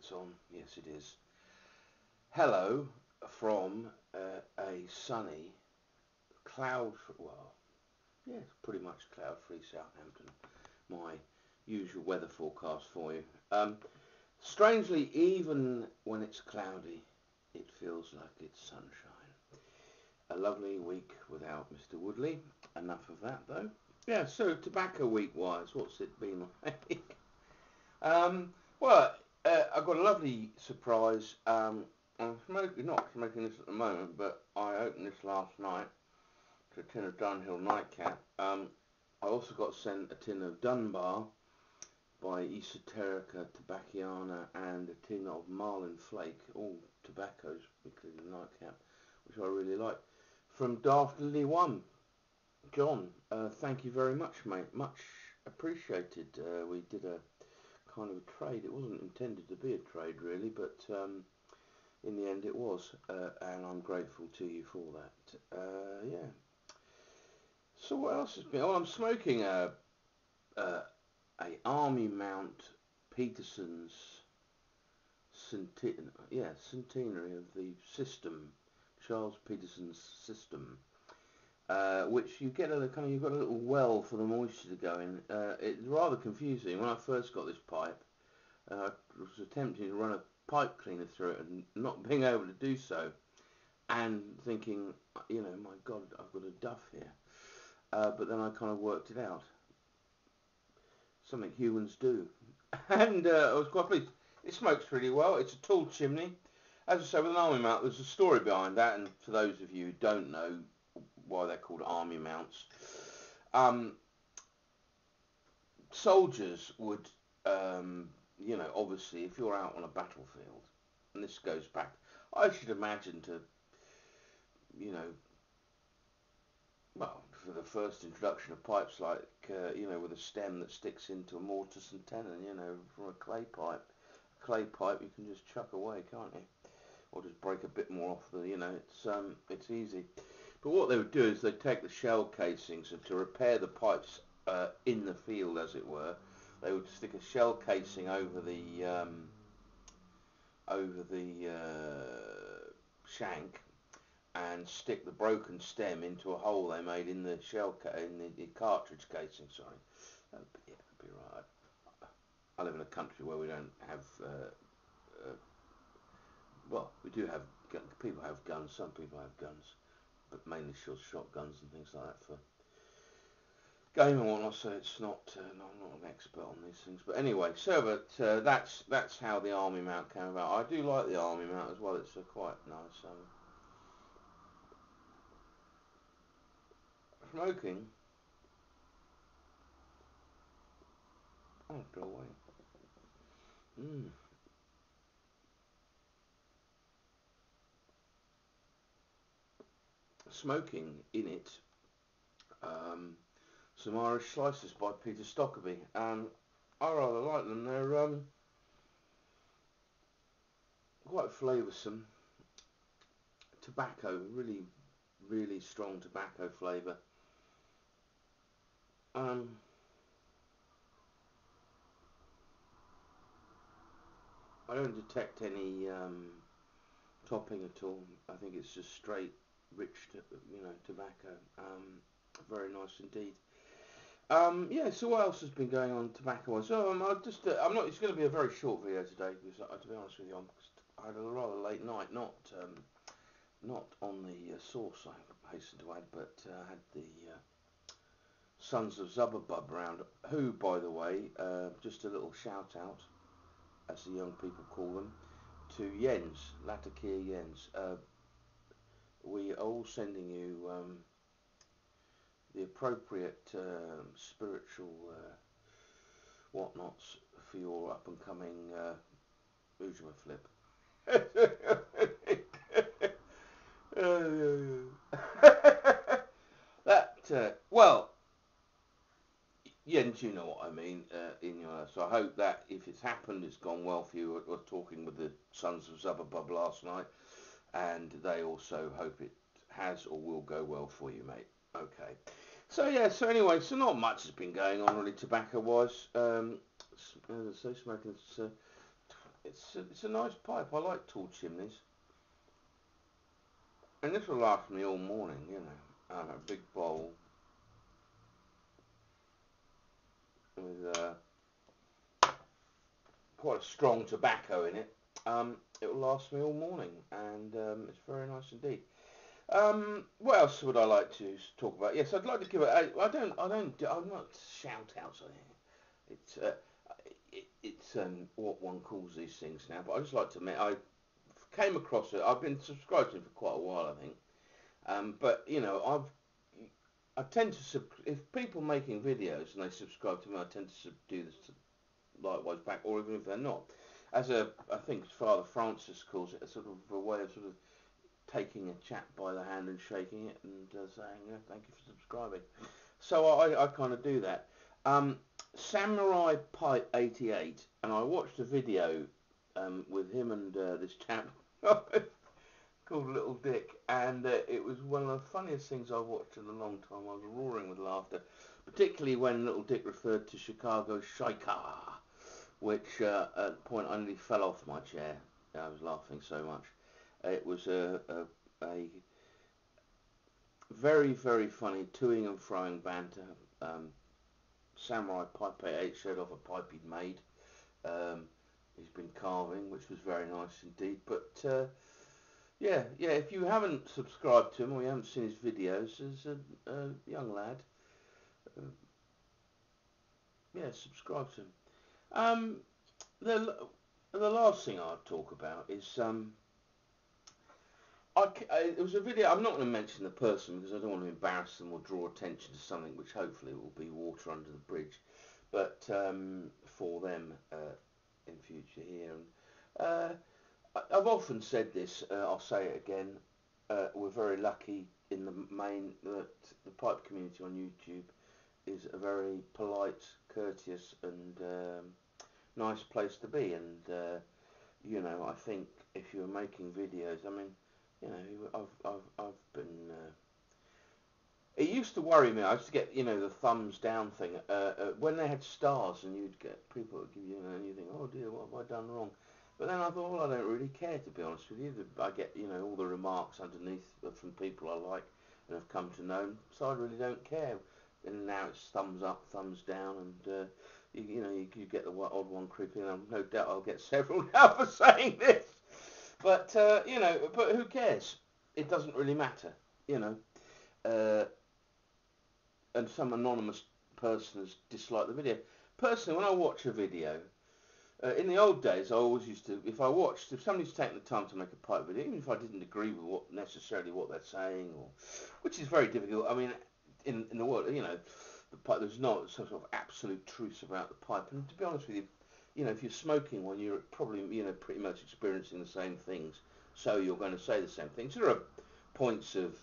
That's on. Yes, it is. Hello from a sunny, well, yes, pretty much cloud-free Southampton. My usual weather forecast for you. Strangely, even when it's cloudy, it feels like it's sunshine. A lovely week without Mr. Woodley. Enough of that, though. Yeah, so tobacco week-wise, what's it been like? Um, well, I got a lovely surprise. I'm not smoking this at the moment, but I opened this last night to a tin of Dunhill Nightcap. I also got sent a tin of Dunbar by Esoterica Tabacchiana and a tin of Marlin Flake, all tobaccos, including the Nightcap, which I really like. From Daft Lily One, John, thank you very much, mate. Much appreciated. We did a kind of a trade. It wasn't intended to be a trade, really, but in the end it was, and I'm grateful to you for that. Yeah. So what else has been? Oh, I'm smoking a Army Mount Peterson's centenary of the system, Charles Peterson's system, which you get you've got a little well for the moisture to go in. It's rather confusing. When I first got this pipe, I was attempting to run a pipe cleaner through it and not being able to do so, and thinking, my God, I've got a duff here. But then I kind of worked it out. Something humans do. And I was quite pleased. It smokes really well. It's a tall chimney. As I say, with an army mount, there's a story behind that, and for those of you who don't know why they're called army mounts, soldiers would, obviously, if you're out on a battlefield, and this goes back, I should imagine to, well, for the first introduction of pipes, like, with a stem that sticks into a mortise and tenon, from a clay pipe. Clay pipe you can just chuck away, can't you? Or just break a bit more off it's easy. But what they would do is they'd take the shell casings, and to repair the pipes in the field, as it were, they would stick a shell casing over the shank, and stick the broken stem into a hole they made in the in the cartridge casing. Sorry, that'd be right. I live in a country where we don't have. Well, we do have people have guns. Some people have guns, but mainly shotguns and things like that for game and whatnot. So it's not. I'm not an expert on these things, but anyway. So, but that's how the army mount came about. I do like the army mount as well. It's quite nice. Smoking. Oh, go away. Mm. Smoking in it. Some Irish slices by Peter Stockaby. I rather like them. They're quite flavoursome. Tobacco, really, really strong tobacco flavour. I don't detect any topping at all. I think it's just straight, rich, tobacco. Very nice indeed. Yeah. So what else has been going on tobacco-wise? So I'm not. It's going to be a very short video today because, to be honest with you, I had a rather late night. Not on the sauce, I hasten to add, but had the Sons of Zubbabub round. Who, by the way, just a little shout out, as the young people call them, to Jens, Latakia Jens. We are all sending you the appropriate spiritual whatnots for your up and coming Ujma flip. Well, Jens, you know what I mean. So I hope that if it's happened, it's gone well for you. I was talking with the Sons of Zubbabub last night, and they also hope it has or will go well for you, mate. Okay. So yeah. So anyway, so not much has been going on really tobacco-wise. As I say, smoking it's a nice pipe. I like tall chimneys, and this will last me all morning. You know, a big bowl with quite a strong tobacco in it. It will last me all morning, and it's very nice indeed. What else would I like to talk about? Yes, I'd like to give it. I'm not shout outs on it. It's what one calls these things now. But I just like to admit I came across it. I've been subscribed to him for quite a while, I think. But you know, I tend to if people making videos and they subscribe to me, I tend to do this likewise back, or even if they're not. I think Father Francis calls it, a sort of a way of sort of taking a chap by the hand and shaking it and saying, yeah, thank you for subscribing. So I kind of do that. Samurai Pipe 88, and I watched a video with him and this chap called Little Dick, and it was one of the funniest things I've watched in a long time. I was roaring with laughter, particularly when Little Dick referred to Chicago Shaker, which at the point I nearly fell off my chair. I was laughing so much. It was a very, very funny toing and froing banter. Samurai Pipe 88 showed off a pipe he'd made. He's been carving, which was very nice indeed. But yeah, if you haven't subscribed to him or you haven't seen his videos, as a young lad, yeah, subscribe to him. The last thing I'll talk about is it was a video. I'm not going to mention the person because I don't want to embarrass them or draw attention to something which hopefully will be water under the bridge, but for them in future here. And I've often said this. I'll say it again. We're very lucky in the main that the pipe community on YouTube is a very polite, courteous, and nice place to be. And you know, I think if you're making videos, I mean, you know, I've been. It used to worry me. I used to get, you know, the thumbs down thing when they had stars, and you'd get people that give you, and you think, oh dear, what have I done wrong? But then I thought, well, I don't really care, to be honest with you. I get, you know, all the remarks underneath from people I like and have come to know, so I really don't care. And now it's thumbs up, thumbs down, and you know, you get the odd one creeping in. No doubt I'll get several now for saying this. But you know, but who cares? It doesn't really matter, you know. And some anonymous person has disliked the video. Personally, when I watch a video, in the old days, I always used to, if somebody's taken the time to make a pipe video, even if I didn't agree with necessarily what they're saying, or which is very difficult. I mean, in the world, you know, the pipe, there's not some sort of absolute truth about the pipe. And to be honest with you, you know, if you're smoking one, you're probably, you know, pretty much experiencing the same things, so you're going to say the same things. There are points of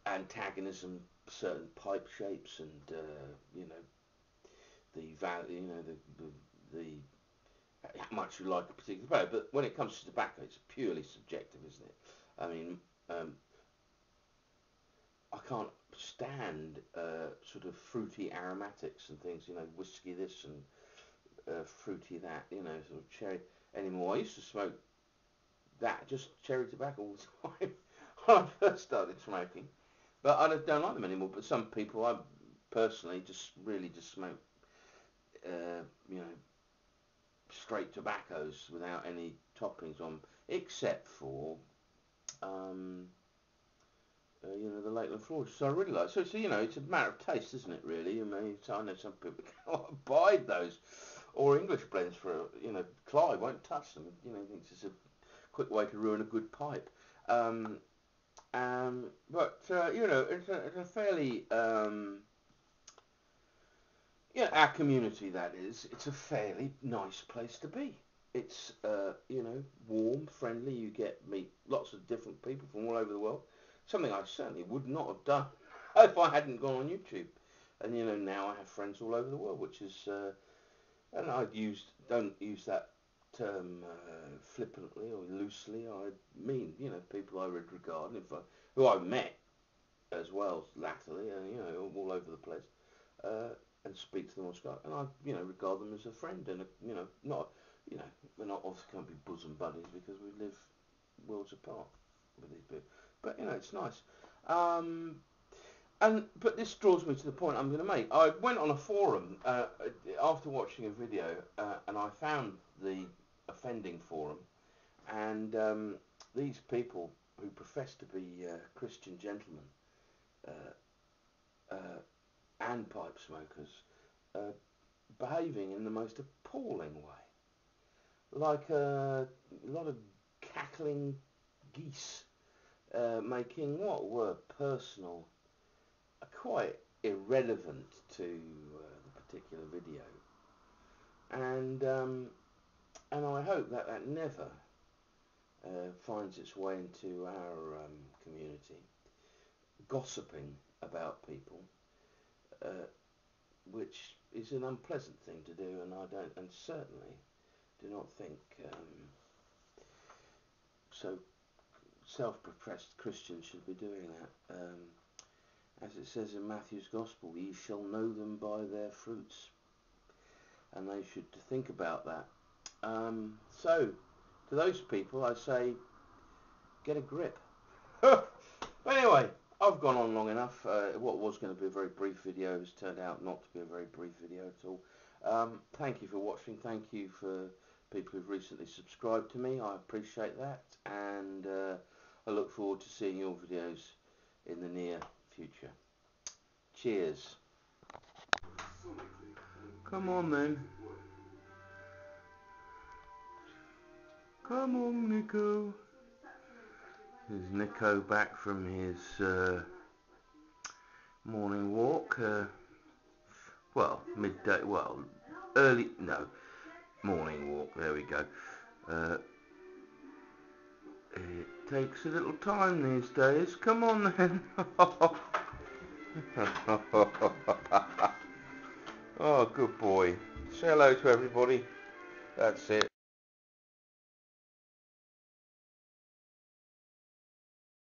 antagonism, certain pipe shapes, and you know, the value, you know, the how much you like a particular pipe. But when it comes to tobacco, it's purely subjective, isn't it? I mean, I can't stand sort of fruity aromatics and things, you know, whiskey this and fruity that, you know, sort of cherry anymore. I used to smoke that, just cherry tobacco all the time when I first started smoking. But I don't like them anymore. But some people, I personally just really just smoke, you know, straight tobaccos without any toppings on, except for, you know, the Lakeland Floral. So I really like. So you know, it's a matter of taste, isn't it? Really. I mean, I know some people can't abide those, or English blends for, you know, Clive won't touch them. You know, he thinks it's a quick way to ruin a good pipe. But you know, it's a fairly yeah, our community, that is, it's a fairly nice place to be. It's you know, warm, friendly. You meet lots of different people from all over the world. Something I certainly would not have done if I hadn't gone on YouTube. And you know, now I have friends all over the world, which is and don't use that term flippantly or loosely. I mean, you know, people I would regard, who I've met as well latterly, you know, all over the place, and speak to them on Skype, and I, you know, regard them as a friend, and you know, you know, we're not obviously going to be bosom buddies because we live worlds apart with these people. But you know, it's nice. But this draws me to the point I'm going to make. I went on a forum after watching a video, and I found the offending forum, and these people who profess to be Christian gentlemen and pipe smokers behaving in the most appalling way, like a lot of cackling geese making what were personal, quite irrelevant to the particular video, and I hope that never finds its way into our community, gossiping about people, which is an unpleasant thing to do, and I don't, and certainly do not think so self-professed Christians should be doing that. As it says in Matthew's Gospel, ye shall know them by their fruits, and they should think about that. So, to those people, I say, get a grip. But anyway, I've gone on long enough. What was going to be a very brief video has turned out not to be a very brief video at all. Thank you for watching. Thank you for people who've recently subscribed to me. I appreciate that, and I look forward to seeing your videos in the near future. Cheers. Come on then. Come on, Nico. There's Nico back from his morning walk. Well, midday, well, early, no, morning walk, there we go. It takes a little time these days. Come on then. Oh, good boy. Say hello to everybody. That's it.